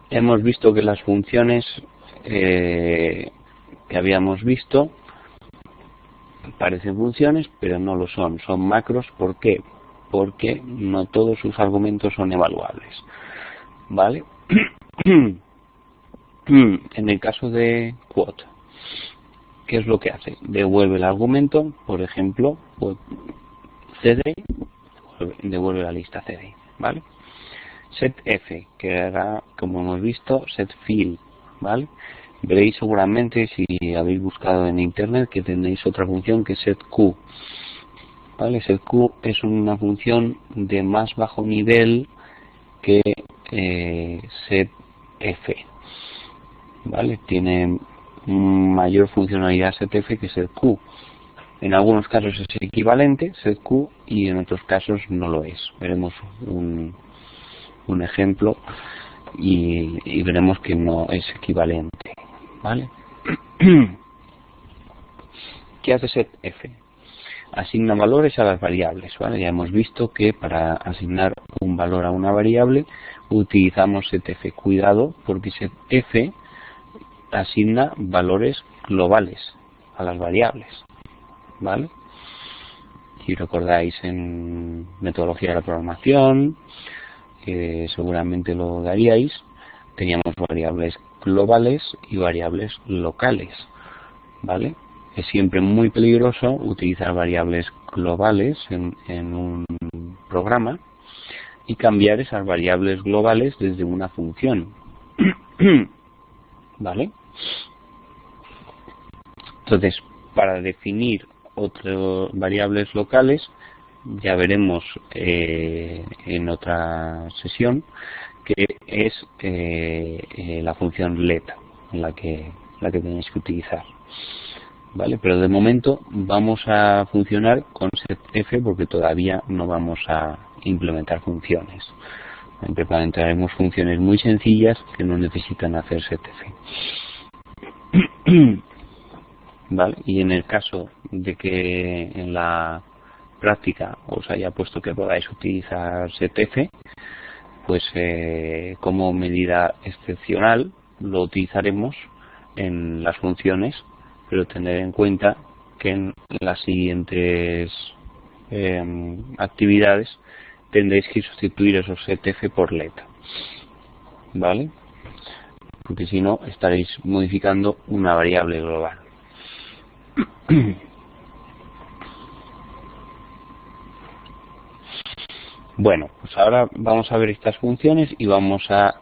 hemos visto que las funciones que habíamos visto parecen funciones, pero no lo son, son macros. ¿Por qué? Porque no todos sus argumentos son evaluables, ¿vale? En el caso de quote, ¿qué es lo que hace? Devuelve el argumento, por ejemplo, cd, devuelve la lista cd, ¿vale? setF, que era, como hemos visto, setFill, ¿vale? Veréis seguramente, si habéis buscado en internet, que tenéis otra función que es setQ, ¿vale? setQ es una función de más bajo nivel que setF, ¿vale? Tiene mayor funcionalidad setF que setQ. En algunos casos es equivalente setQ y en otros casos no lo es. Veremos un ejemplo y veremos que no es equivalente, ¿vale? ¿Qué hace setF? Asigna valores a las variables, ¿vale? Ya hemos visto que para asignar un valor a una variable utilizamos setF. Cuidado, porque setF asigna valores globales a las variables, ¿vale? Si recordáis en metodología de la programación, que seguramente lo daríais, teníamos variables globales y variables locales, ¿vale? Es siempre muy peligroso utilizar variables globales en un programa y cambiar esas variables globales desde una función, ¿vale? Entonces, para definir otras variables locales, ya veremos en otra sesión, que es la función let, la que tenéis que utilizar, ¿vale? Pero de momento vamos a funcionar con setF porque todavía no vamos a implementar funciones. Implementaremos funciones muy sencillas que no necesitan hacer setF. ¿Vale? Y en el caso de que en la práctica os haya puesto que podáis utilizar setF, pues como medida excepcional lo utilizaremos en las funciones, pero tener en cuenta que en las siguientes actividades tendréis que sustituir esos setF por let, ¿vale? Porque si no estaréis modificando una variable global. Bueno, pues ahora vamos a ver estas funciones y vamos a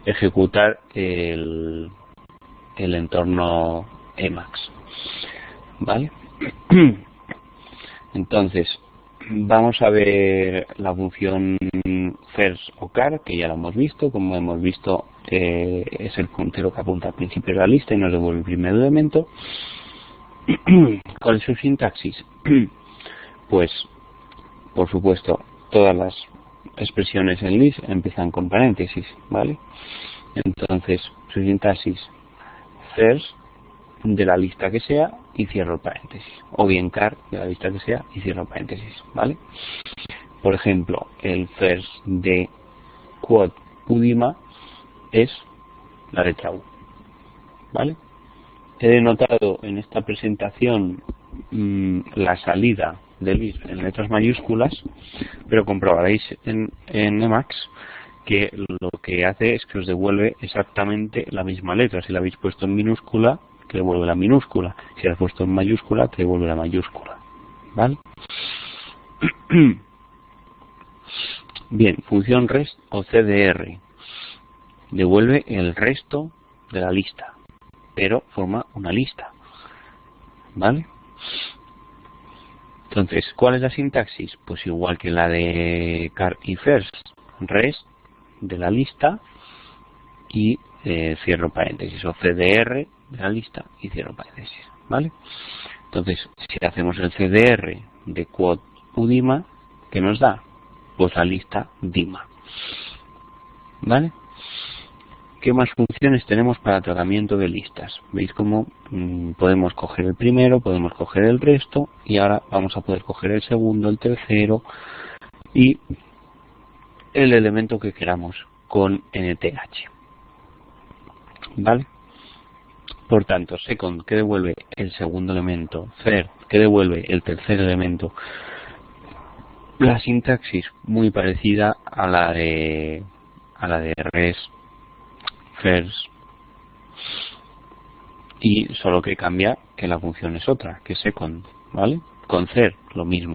ejecutar el entorno Emacs, ¿vale? Entonces, vamos a ver la función first o car, que ya la hemos visto. Como hemos visto, es el puntero que apunta al principio de la lista y nos devuelve el primer elemento. ¿Cuál es su sintaxis? Pues, por supuesto, todas las expresiones en list empiezan con paréntesis, ¿vale? Entonces, su sintaxis, first de la lista que sea y cierro el paréntesis, o bien car de la lista que sea y cierro el paréntesis, ¿vale? Por ejemplo, el first de quote Udima es la letra U, ¿vale? He denotado en esta presentación la salida del list en letras mayúsculas, pero comprobaréis en Emacs que lo que hace es que os devuelve exactamente la misma letra. Si la habéis puesto en minúscula, te devuelve la minúscula. Si la has puesto en mayúscula, te devuelve la mayúscula, ¿vale? Bien, función rest o CDR devuelve el resto de la lista, pero forma una lista, ¿vale? Entonces, ¿cuál es la sintaxis? Pues igual que la de car y first, rest de la lista y cierro paréntesis, o CDR de la lista y cierro paréntesis, ¿vale? Entonces, si hacemos el CDR de quote Udima, ¿qué nos da? Pues la lista Dima, ¿vale? ¿Qué más funciones tenemos para tratamiento de listas? Veis cómo podemos coger el primero, podemos coger el resto y ahora vamos a poder coger el segundo, el tercero y el elemento que queramos con NTH. ¿Vale? Por tanto, second, que devuelve el segundo elemento, third, que devuelve el tercer elemento. La sintaxis muy parecida a la de res, first, y solo que cambia que la función es otra, que es second, ¿vale? Con third, lo mismo.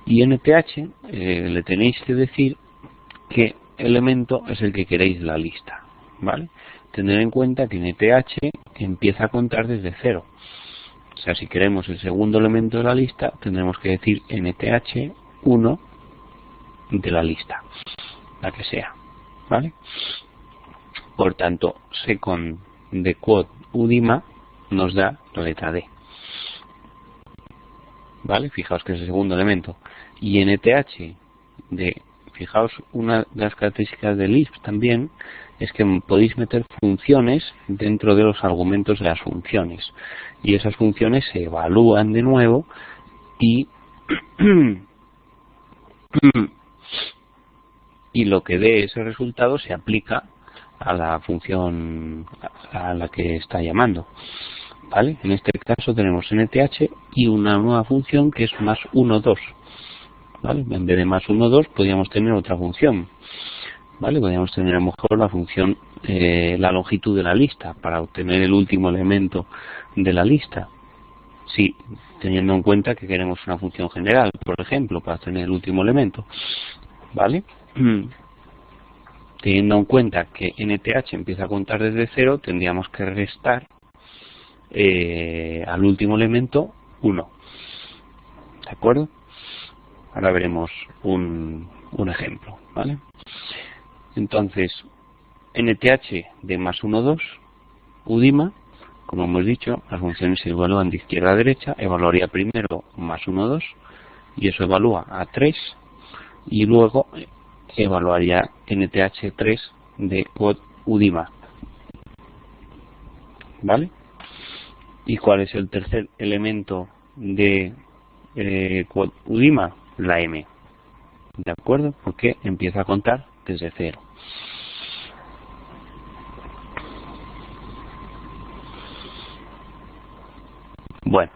Y NTH le tenéis que decir qué elemento es el que queréis de la lista, ¿vale? Tener en cuenta que NTH empieza a contar desde 0. O sea, si queremos el segundo elemento de la lista, tendremos que decir NTH 1 de la lista, la que sea, ¿vale? Por tanto, second de quote UDIMA nos da la letra D, ¿vale? Fijaos que es el segundo elemento. Y NTH de, fijaos, una de las características del Lisp también es que podéis meter funciones dentro de los argumentos de las funciones, y esas funciones se evalúan de nuevo y y lo que dé ese resultado se aplica a la función a la que está llamando, ¿vale? En este caso tenemos NTH y una nueva función que es más 1, 2, ¿vale? En vez de más 1, 2 podríamos tener otra función, ¿vale? Podríamos tener a lo mejor la función la longitud de la lista para obtener el último elemento de la lista. Sí, teniendo en cuenta que queremos una función general, por ejemplo, para obtener el último elemento, ¿vale? Teniendo en cuenta que NTH empieza a contar desde 0, tendríamos que restar al último elemento 1. ¿De acuerdo? Ahora veremos un ejemplo, ¿vale? Entonces, NTH de más 1, 2, UDIMA, como hemos dicho, las funciones se evalúan de izquierda a derecha, evaluaría primero más 1, 2, y eso evalúa a 3, y luego evaluaría NTH 3 de quote UDIMA, ¿vale? ¿Y cuál es el tercer elemento de quote UDIMA? La M, ¿de acuerdo? Porque empieza a contar desde 0. Bueno,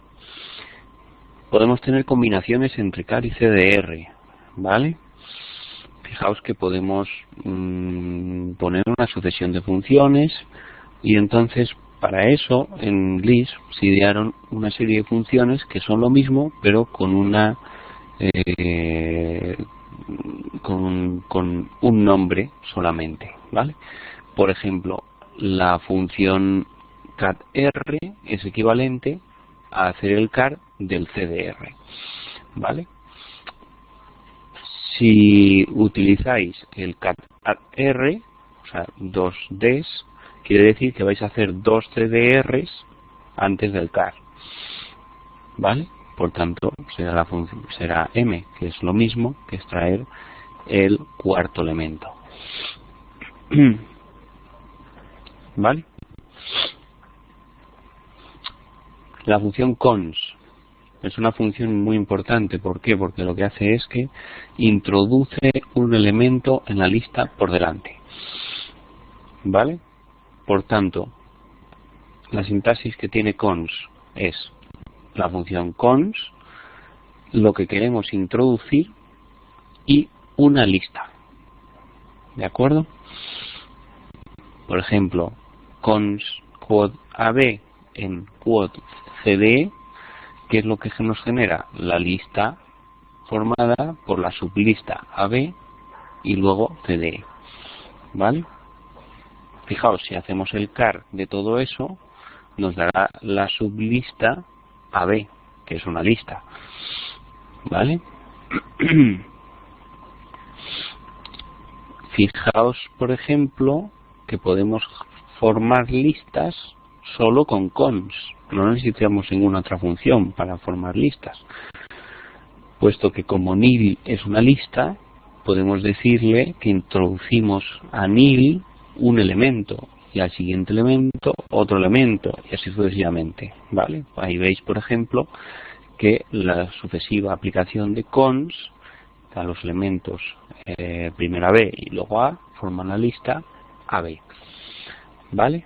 podemos tener combinaciones entre car y CDR, ¿vale? Fijaos que podemos poner una sucesión de funciones, y entonces para eso en Lisp se idearon una serie de funciones que son lo mismo, pero con una con un nombre solamente, ¿vale? Por ejemplo, la función catr es equivalente a hacer el car del CDR, ¿vale? Si utilizáis el catr, o sea, 2 Ds, quiere decir que vais a hacer 2 CDRs antes del car, ¿vale? Por tanto, será la función, será M, que es lo mismo que extraer el cuarto elemento. ¿Vale? La función cons es una función muy importante. ¿Por qué? Porque lo que hace es que introduce un elemento en la lista por delante. ¿Vale? Por tanto, la sintaxis que tiene cons es la función cons, lo que queremos introducir y una lista. ¿De acuerdo? Por ejemplo, cons quote AB en quote CDE, ¿qué es lo que nos genera? La lista formada por la sublista AB y luego CDE. ¿Vale? Fijaos, si hacemos el car de todo eso, nos dará la sublista AB, que es una lista. ¿Vale? Fijaos, por ejemplo, que podemos formar listas solo con cons. No necesitamos ninguna otra función para formar listas. Puesto que como nil es una lista, podemos decirle que introducimos a nil un elemento y al siguiente elemento otro elemento y así sucesivamente, ¿vale? Ahí veis, por ejemplo, que la sucesiva aplicación de cons lista los elementos primero AB y luego A, forman la lista AB. ¿Vale?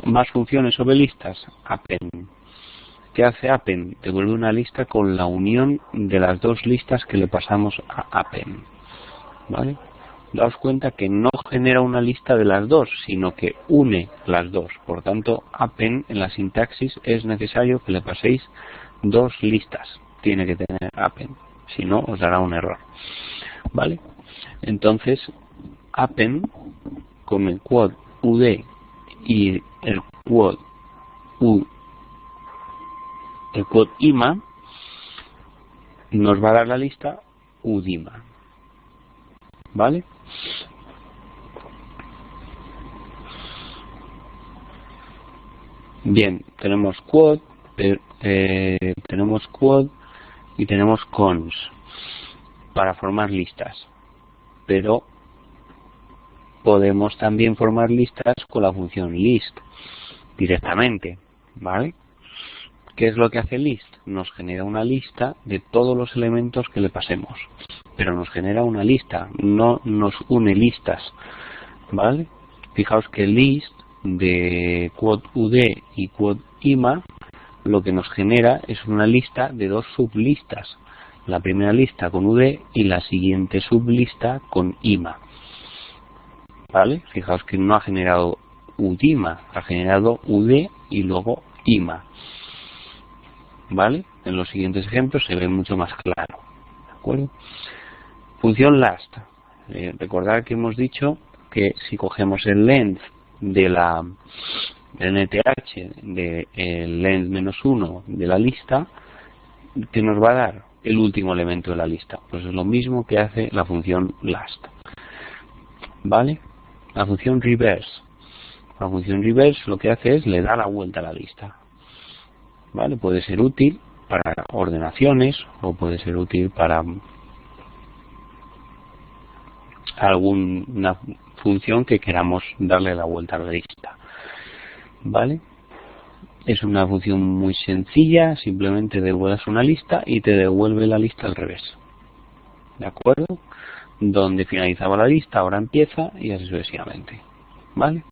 Más funciones sobre listas. Append. ¿Qué hace append? Devuelve una lista con la unión de las dos listas que le pasamos a append. ¿Vale? Daos cuenta que no genera una lista de las dos, sino que une las dos. Por tanto, append en la sintaxis es necesario que le paséis dos listas. Tiene que tener append, si no os dará un error. ¿Vale? Entonces, append con el quote UD y el quote IMA nos va a dar la lista UDIMA. ¿Vale? Bien, tenemos quote, y tenemos cons para formar listas, pero podemos también formar listas con la función list directamente, ¿vale? ¿Qué es lo que hace list? Nos genera una lista de todos los elementos que le pasemos, pero nos genera una lista, no nos une listas, ¿vale? Fijaos que list de quote UD y quote IMA lo que nos genera es una lista de dos sublistas, la primera lista con UD y la siguiente sublista con IMA. ¿Vale? Fijaos que no ha generado UDIMA, ha generado UD y luego IMA. ¿Vale? En los siguientes ejemplos se ve mucho más claro. ¿De acuerdo? Función last. Recordad que hemos dicho que si cogemos el length de la NTH de el length -1 de la lista, ¿qué nos va a dar? El último elemento de la lista. Pues es lo mismo que hace la función last. ¿Vale? La función reverse. La función reverse lo que hace es le da la vuelta a la lista. ¿Vale? Puede ser útil para ordenaciones o puede ser útil para alguna función que queramos darle la vuelta a la lista. ¿Vale? Es una función muy sencilla, simplemente devuelves una lista y te devuelve la lista al revés. ¿De acuerdo? Donde finalizaba la lista, ahora empieza y así sucesivamente. ¿Vale?